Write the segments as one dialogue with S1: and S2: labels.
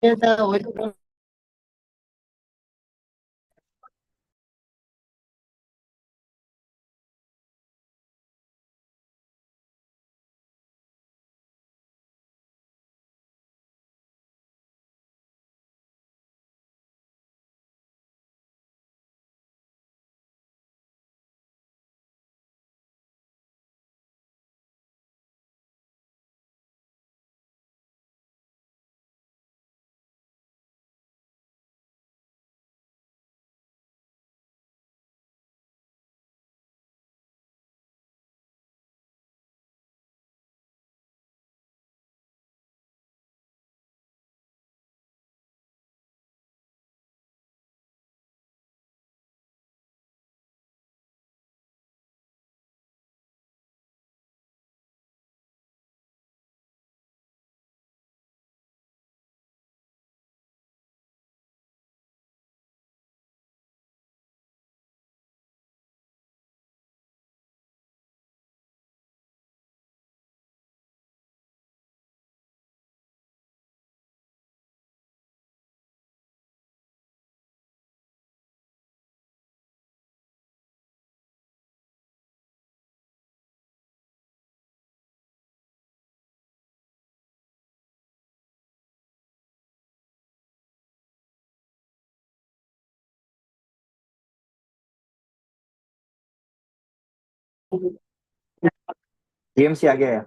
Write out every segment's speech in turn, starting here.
S1: the
S2: game से आ गया है।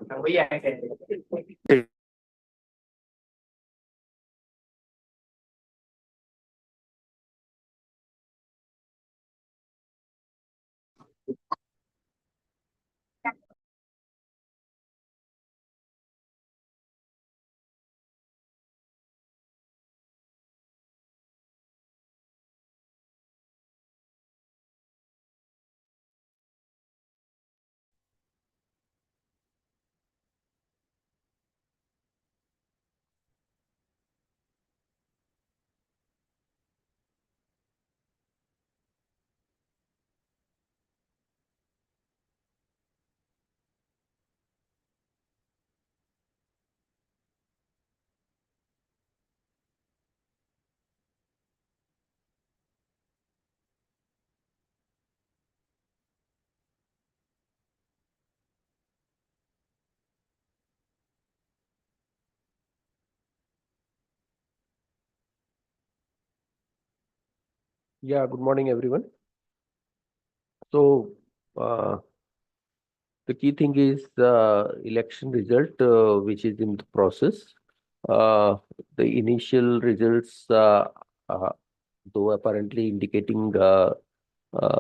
S3: Yeah, good morning, everyone. So, uh, the key thing is the election result, which is in the process. The initial results, uh, though apparently indicating a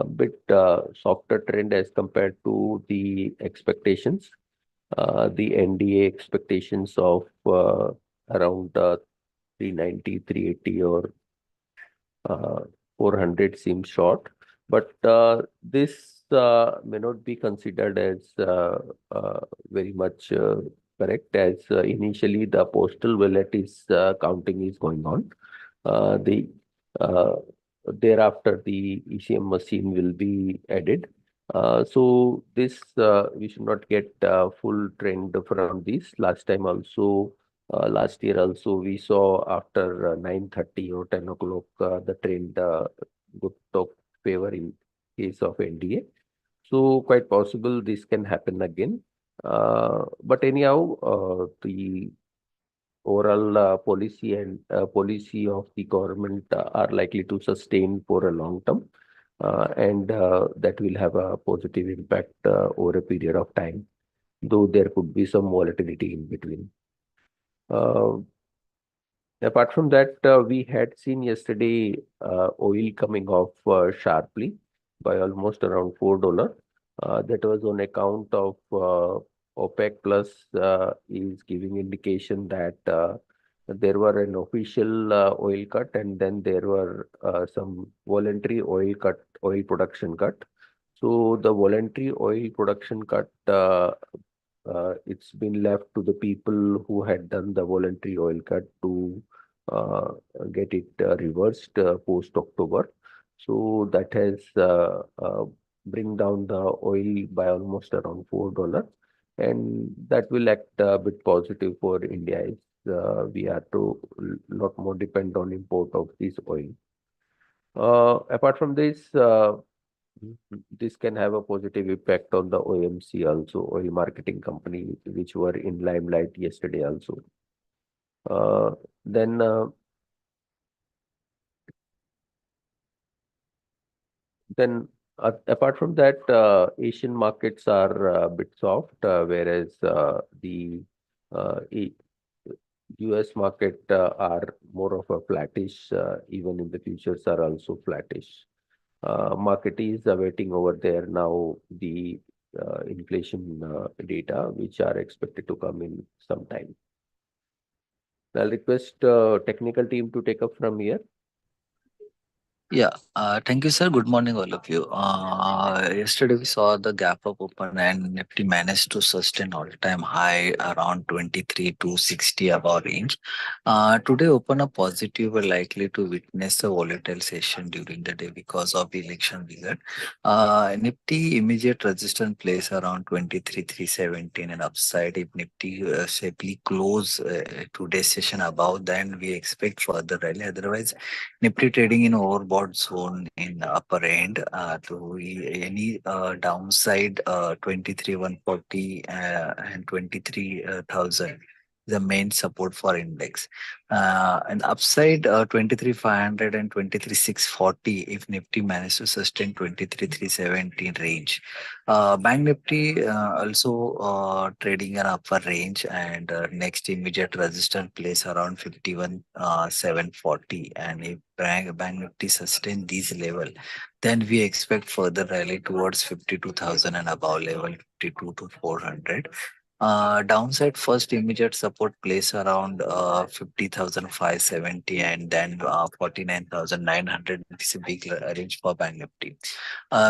S3: bit softer trend as compared to the expectations. The NDA expectations of around 390, 380, or uh, 400 seems short, but this may not be considered as very much correct, as initially the postal ballot is counting is going on. The uh, Thereafter the ECM machine will be added. So this we should not get full trend from this. Last year also we saw after 9:30 or 10 o'clock the trend good top favor in case of NDA. So quite possible this can happen again. But anyhow, the overall policy of the government are likely to sustain for a long term, and that will have a positive impact over a period of time, though there could be some volatility in between. Uh, Apart from that, we had seen yesterday oil coming off sharply by almost around $4. That was on account of OPEC Plus is giving indication that there were an official oil cut, and then there were some voluntary oil production cut. So the voluntary oil production cut, it's been left to the people who had done the voluntary oil cut to uh, get it reversed post October. So that has bring down the oil by almost around $4. and that will act a bit positive for India. We are to lot more depend on import of this oil. Apart from this, this can have a positive impact on the OMC also, oil marketing company, which were in limelight yesterday also. Then apart from that, Asian markets are a bit soft, whereas the US market are more of a flattish, even in the futures are also flattish. Market is awaiting over there now the inflation data, which are expected to come in some time. I'll request technical team to take up from here.
S1: Yeah, thank you, sir. Good morning, all of you. Yesterday we saw the gap up open and Nifty managed to sustain all-time high around 23,260 above range. Today open up positive, we're likely to witness a volatile session during the day because of the election result. Nifty immediate resistance place around 23,317 and upside. If Nifty safely close today's session above, then we expect further rally. Otherwise, Nifty trading in overbought zone in upper end to any downside 23,140 and 23,000 the main support for index. And upside 23,500 and 23,640 if Nifty manages to sustain 23,317 range. Bank Nifty also trading an upper range and next immediate resistance place around 51,740 and if Bank Nifty sustain these level, then we expect further rally towards 52,000 and above level 52 to 400. Downside first immediate support place around 50,570 and then 49,900. It's a big range for Bank Nifty.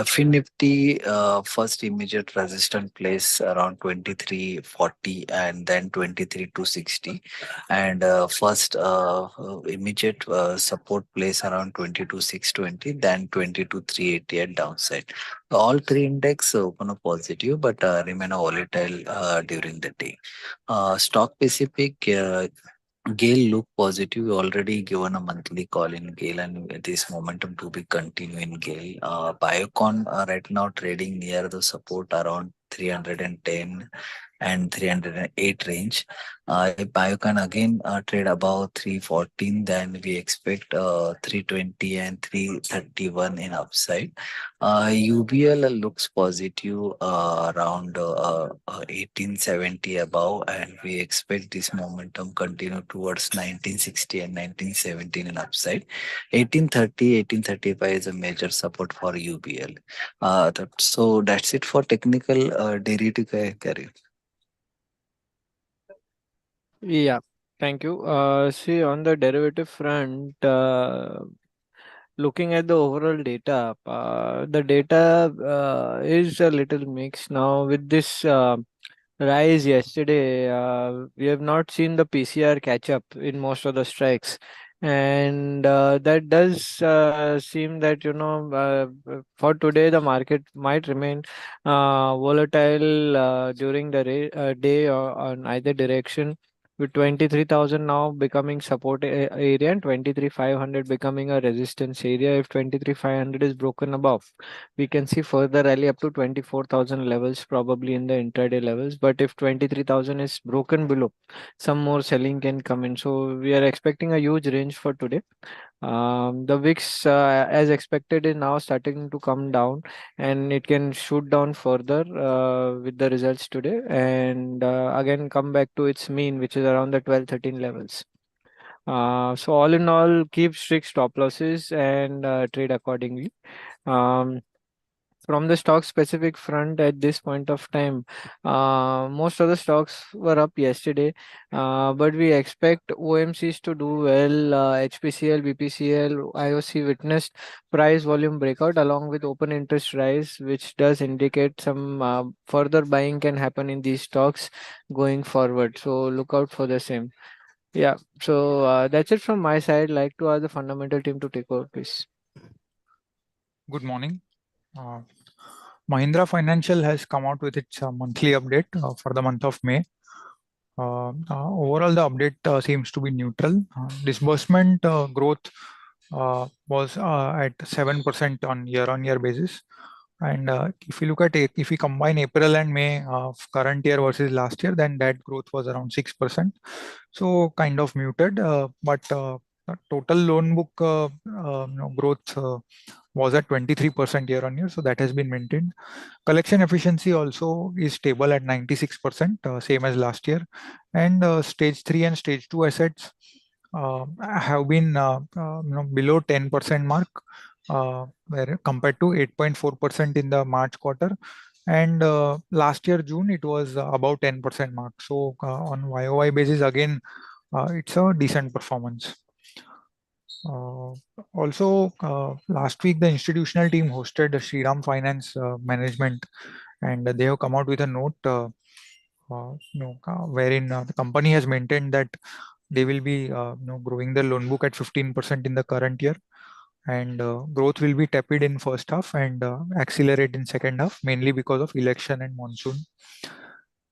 S1: Fin Nifty first immediate resistance place around 2340 and then 23,260 and first immediate support place around 22,620 then 22,380 at downside. All three index open a positive but remain volatile during the day. Stock specific GAIL look positive. We already given a monthly call in GAIL and this momentum to be continue in GAIL. Biocon right now trading near the support around 310 and 308 range. If Biocon again trade above 314, then we expect 320 and 331 in upside. UBL looks positive around 1870 above, and we expect this momentum continue towards 1960 and 1917 in upside. 1830, 1835 is a major support for UBL. So that's it for technical derivative carry.
S4: Yeah, thank you. See, on the derivative front, looking at the overall data, the data is a little mixed now with this rise yesterday. We have not seen the PCR catch up in most of the strikes. And that does seem that, for today, the market might remain volatile during the day or on either direction, with 23,000 now becoming support area and 23,500 becoming a resistance area. If 23,500 is broken above, we can see further rally up to 24,000 levels probably in the intraday levels. But if 23,000 is broken below, some more selling can come in. So we are expecting a huge range for today. The VIX, as expected, is now starting to come down, and it can shoot down further with the results today, and again come back to its mean, which is around the 12-13 levels. So all in all, keep strict stop losses and trade accordingly. From the stock specific front at this point of time, most of the stocks were up yesterday, but we expect OMCs to do well. HPCL, BPCL, IOC witnessed price volume breakout along with open interest rise, which does indicate some further buying can happen in these stocks going forward. So look out for the same. Yeah, so that's it from my side. Like to ask the fundamental team to take over, please.
S5: Good morning. Mahindra Financial has come out with its monthly update for the month of May. Overall, the update seems to be neutral. Disbursement growth was at 7% on year-on-year basis. And if you look at it, if we combine April and May of current year versus last year, then that growth was around 6%. So kind of muted, but total loan book growth was at 23% year-on-year. So that has been maintained. Collection efficiency also is stable at 96%, same as last year. And stage 3 and stage 2 assets have been below 10% mark, where compared to 8.4% in the March quarter. And last year, June, it was about 10% mark. So on YOY basis, again, it's a decent performance. Also, last week, the institutional team hosted the Shriram Finance management, and they have come out with a note wherein the company has maintained that they will be growing the loan book at 15% in the current year, and growth will be tepid in first half and accelerate in second half, mainly because of election and monsoon.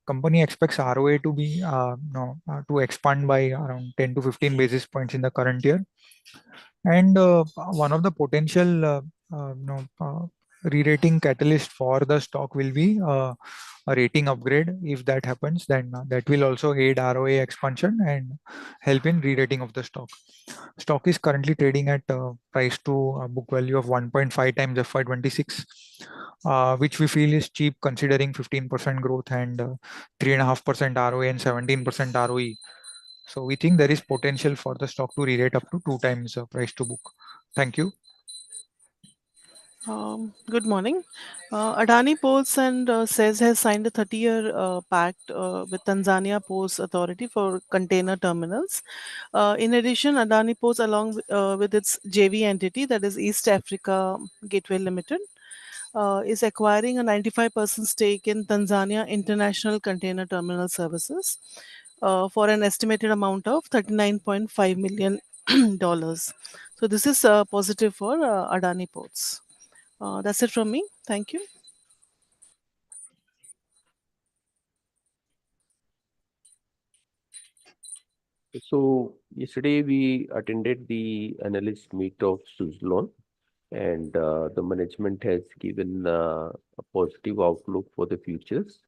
S5: Company expects ROA to be to expand by around 10 to 15 basis points in the current year. And one of the potential re-rating catalyst for the stock will be a rating upgrade. If that happens, then that will also aid ROA expansion and help in re-rating of the stock. Stock is currently trading at price to book value of 1.5 times FY26, which we feel is cheap considering 15% growth and 3.5% ROA and 17% ROE. So we think there is potential for the stock to re-rate up to 2 times price to book. Thank you.
S6: Good morning. Adani Ports and SEZ has signed a 30-year pact with Tanzania Ports Authority for container terminals. In addition, Adani Ports, along with its JV entity, that is East Africa Gateway Limited, is acquiring a 95% stake in Tanzania International Container Terminal Services for an estimated amount of $39.5 million. So this is positive for Adani Ports. That's it from me. Thank you.
S3: So yesterday we attended the analyst meet of Suzlon, and the management has given a positive outlook for the futures,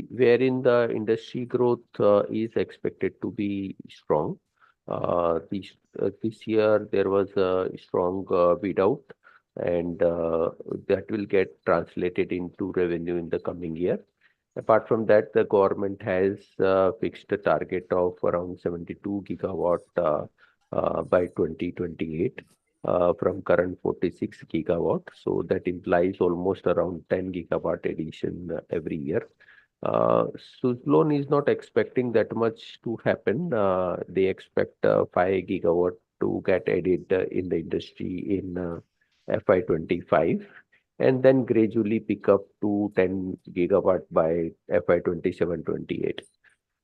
S3: wherein the industry growth is expected to be strong. This year there was a strong bid out, and that will get translated into revenue in the coming year. Apart from that, the government has fixed a target of around 72 gigawatt by 2028 from current 46 gigawatt. So that implies almost around 10 gigawatt addition every year. Suzlon is not expecting that much to happen. They expect 5 gigawatt to get added in the industry in FY25, and then gradually pick up to 10 gigawatt by FY27-28.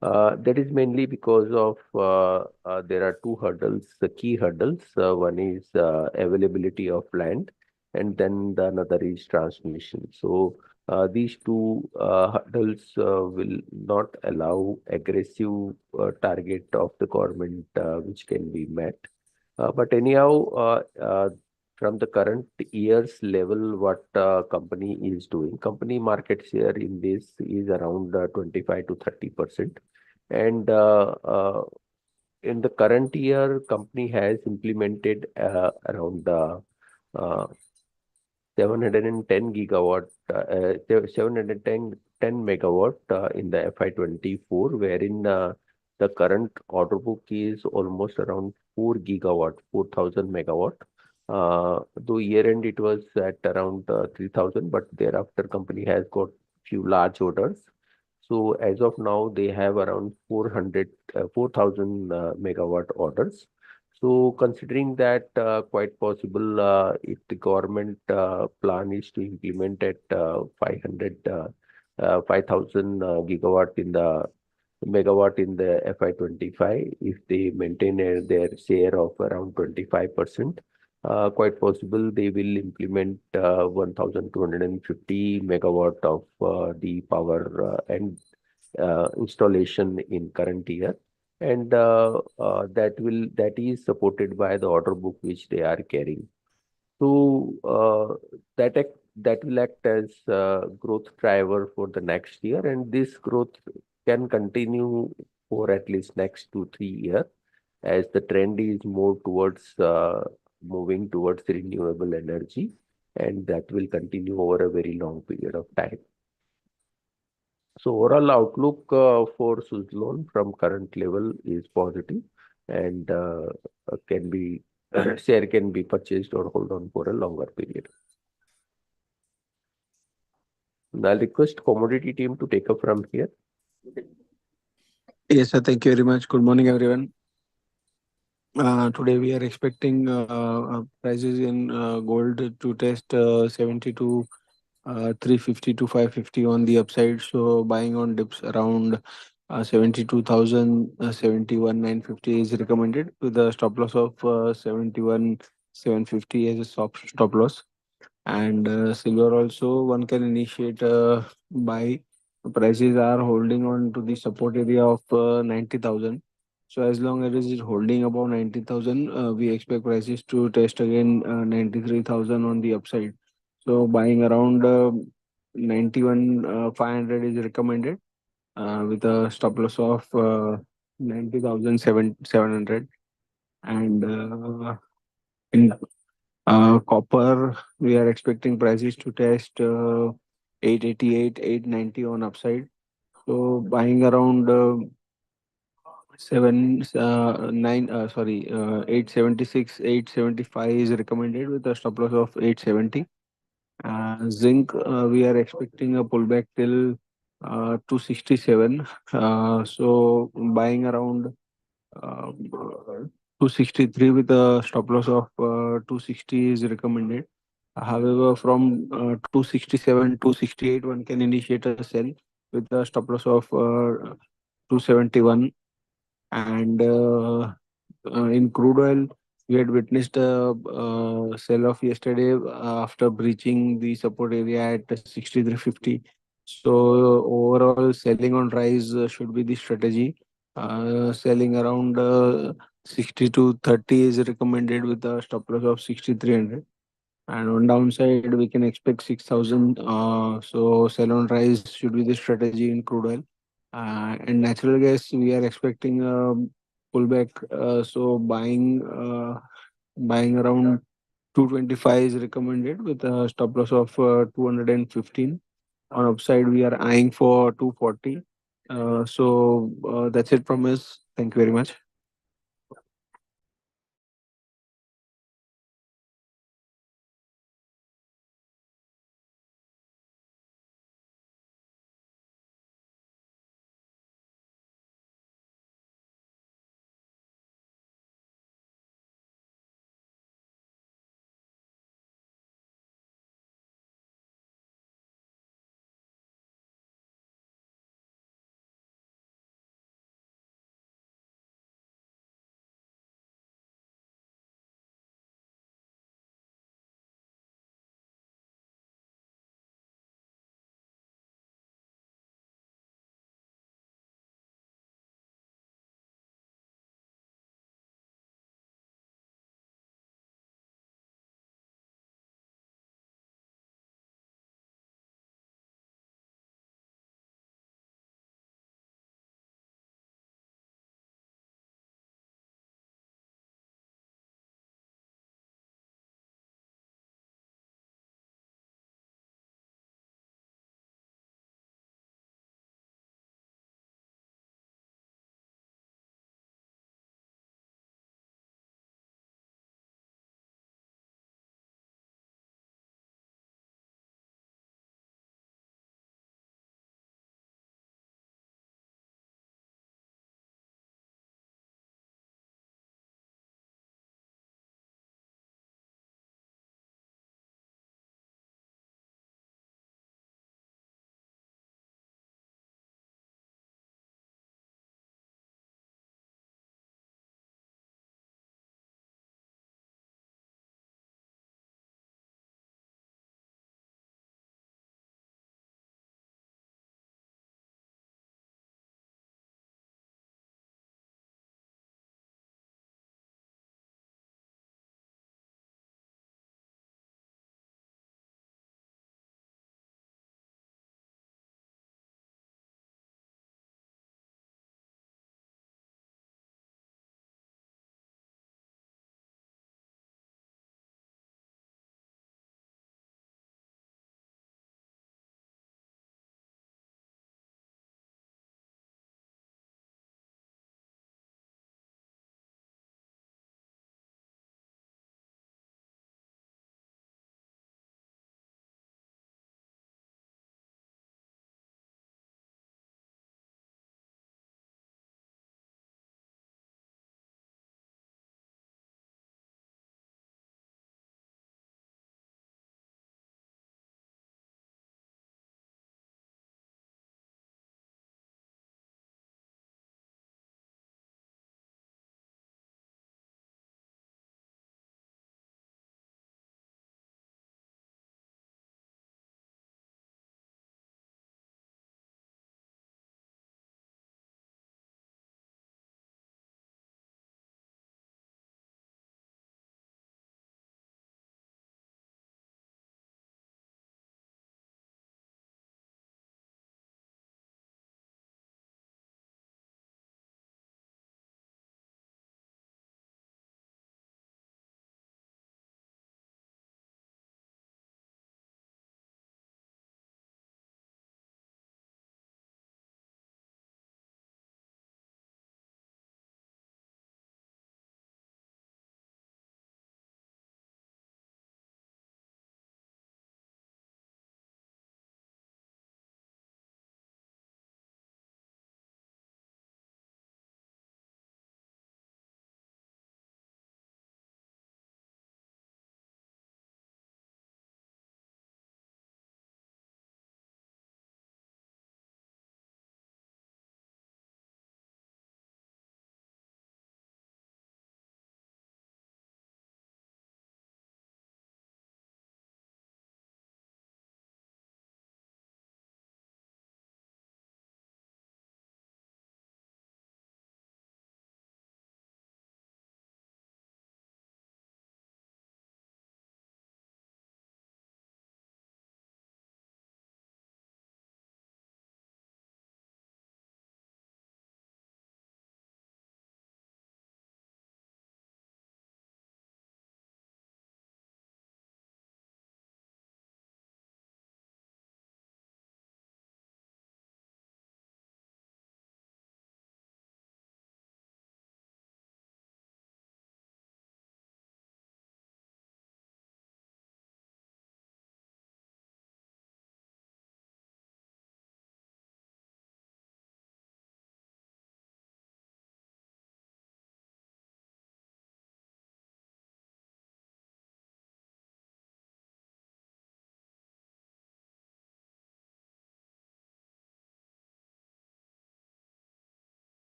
S3: That is mainly because of there are two hurdles, the key hurdles. One is availability of land, and then another is transmission. So these two hurdles will not allow aggressive target of the government which can be met. But anyhow, from the current year's level, what company is doing, company market share in this is around 25 to 30%. And in the current year, company has implemented around 710 gigawatt, 710 megawatt in the FY24, wherein the current order book is almost around 4 gigawatt, 4,000 megawatt. Though year end it was at around 3,000, but thereafter company has got few large orders. So as of now, they have around 4,000 megawatt orders. So considering that, quite possible if the government plan is to implement at 5,000 gigawatt in the megawatt in the FY25, if they maintain their share of around 25%, quite possible they will implement 1250 megawatt of the power and installation in current year, and that is supported by the order book which they are carrying. So that will act as growth driver for the next year, and this growth can continue for at least next 2-3 years, as the trend is more towards moving towards renewable energy, and that will continue over a very long period of time. So overall outlook for Suzlon from current level is positive, and can be share can be purchased or hold on for a longer period. Now I'll request commodity team to take up from here.
S7: Yes, sir. Thank you very much. Good morning, everyone. Today we are expecting prices in gold to test 72 350 to 550 on the upside. So buying on dips around 72,000, 71,950 is recommended, with a stop loss of 71,750 as a stop loss. And silver also one can initiate buy. Prices are holding on to the support area of 90,000. So as long as it is holding above 90,000, we expect prices to test again 93,000 on the upside. So buying around 91,500 is recommended, with a stop loss of 90,700. And in copper, we are expecting prices to test 888, 890 on upside. So buying around 876, 875 is recommended, with a stop loss of 870. Zinc, we are expecting a pullback till 267. So buying around 263 with a stop loss of 260 is recommended. However, from 267, 268, one can initiate a sell with a stop loss of 271. And in crude oil, we had witnessed a sell-off yesterday after breaching the support area at 63.50. So overall, selling on rise should be the strategy. Selling around 60 to 30 is recommended, with a stop loss of 6,300. And on downside, we can expect 6,000. So sell on rise should be the strategy in crude oil. And natural gas, we are expecting a pullback. So buying around 225 is recommended, with a stop loss of 215. On upside, we are eyeing for 240. So that's it from us. Thank you very much.